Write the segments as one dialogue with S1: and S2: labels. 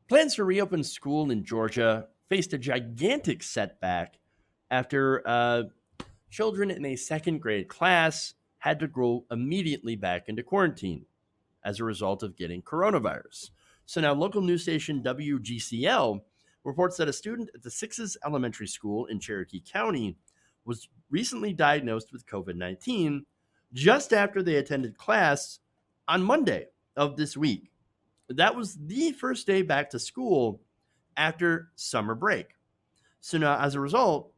S1: Plans to reopen school in Georgia faced a gigantic setback after children in a second grade class had to go immediately back into quarantine as a result of getting coronavirus. So now, local news station WGCL reports that a student at the Sixes Elementary School in Cherokee County was recently diagnosed with COVID 19 just after they attended class on Monday of this week. That was the first day back to school after summer break. So now, as a result,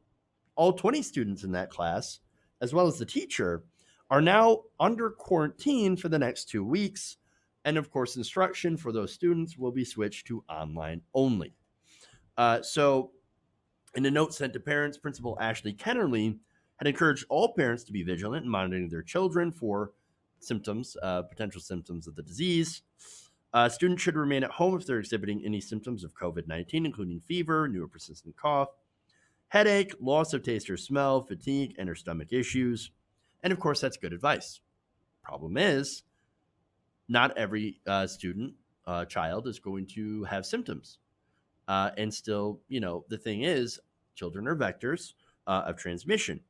S1: all 20 students in that class, as well as the teacher, are now under quarantine for the next 2 weeks. And of course, instruction for those students will be switched to online only. So, in a note sent to parents, Principal Ashley Kennerly had encouraged all parents to be vigilant in monitoring their children for symptoms, potential symptoms of the disease. Students should remain at home if they're exhibiting any symptoms of COVID 19, including fever, new or persistent cough, headache, loss of taste or smell, fatigue, and or stomach issues. And of course, that's good advice. Problem is, not every child is going to have symptoms. And still, the thing is, children are vectors of transmission.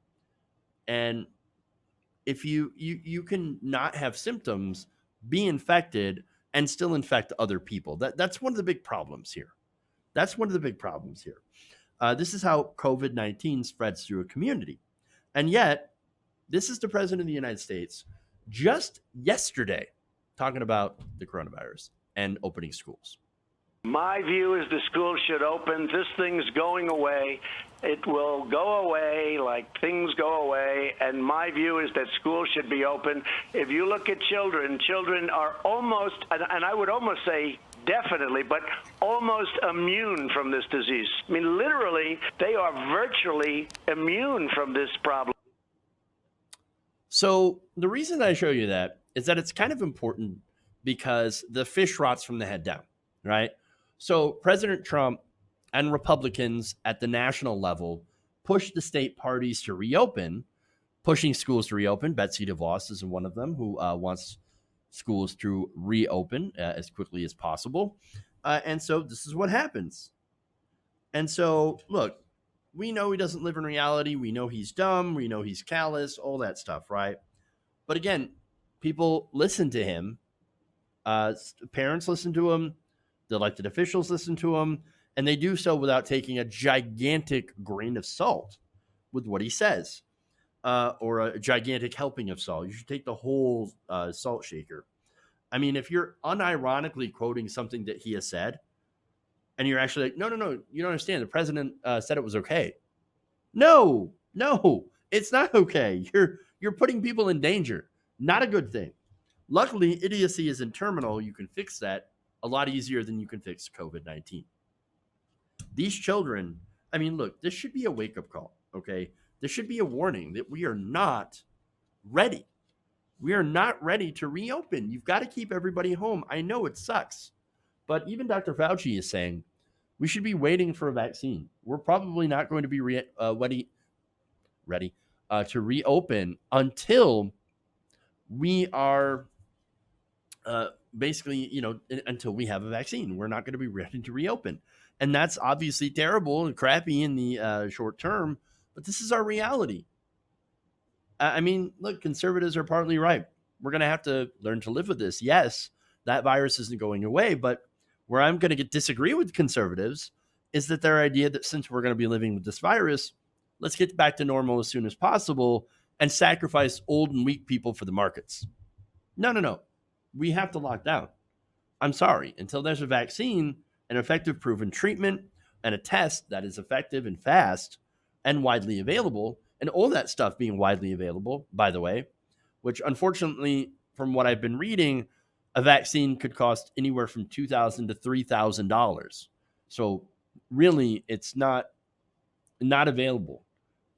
S1: And if you can not have symptoms, be infected, and still infect other people. That's one of the big problems here. That's one of the big problems here. This is how COVID-19 spreads through a community. And yet, this is the president of the United States just yesterday talking about the coronavirus and opening schools.
S2: My view is the school should open. This thing's going away. It will go away like things go away. And my view is that schools should be open. If you look at children are almost, and I would almost say definitely, but almost immune from this disease. I mean, literally, they are virtually immune from this problem.
S1: So the reason I show you that is that it's kind of important because the fish rots from the head down, right? So President Trump and Republicans at the national level pushed the state parties to reopen, pushing schools to reopen. Betsy DeVos is one of them who wants schools to reopen as quickly as possible. And so this is what happens. And so, look, we know he doesn't live in reality. We know he's dumb. We know he's callous, all that stuff, right? But again, people listen to him. Parents listen to him. The elected officials listen to him. And they do so without taking a gigantic grain of salt with what he says, or a gigantic helping of salt. You should take the whole salt shaker. I mean, if you're unironically quoting something that he has said, and you're actually like, no, you don't understand. The president said it was okay. No, it's not okay. You're putting people in danger. Not a good thing. Luckily, idiocy isn't terminal. You can fix that a lot easier than you can fix COVID-19. These children, I mean, look, this should be a wake-up call, okay? This should be a warning that we are not ready. We are not ready to reopen. You've got to keep everybody home. I know it sucks, but even Dr. Fauci is saying we should be waiting for a vaccine. We're probably not going to be ready to reopen until we are basically, until we have a vaccine. We're not going to be ready to reopen. And that's obviously terrible and crappy in the short term, but this is our reality. I mean, look, conservatives are partly right. We're going to have to learn to live with this. Yes, that virus isn't going away, but where I'm going to disagree with conservatives is that their idea that since we're going to be living with this virus, let's get back to normal as soon as possible and sacrifice old and weak people for the markets. No. We have to lock down. I'm sorry. Until there's a vaccine, an effective proven treatment, and a test that is effective and fast and widely available, and all that stuff being widely available, by the way, which unfortunately, from what I've been reading, a vaccine could cost anywhere from $2,000 to $3,000. So really, it's not available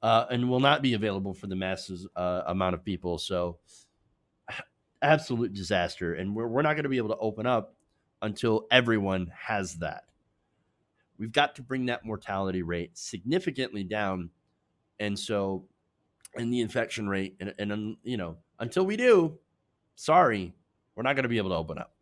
S1: and will not be available for the masses amount of people. So absolute disaster. And we're not going to be able to open up until everyone has that. We've got to bring that mortality rate significantly down. And so, and the infection rate, and until we do, sorry, we're not going to be able to open up.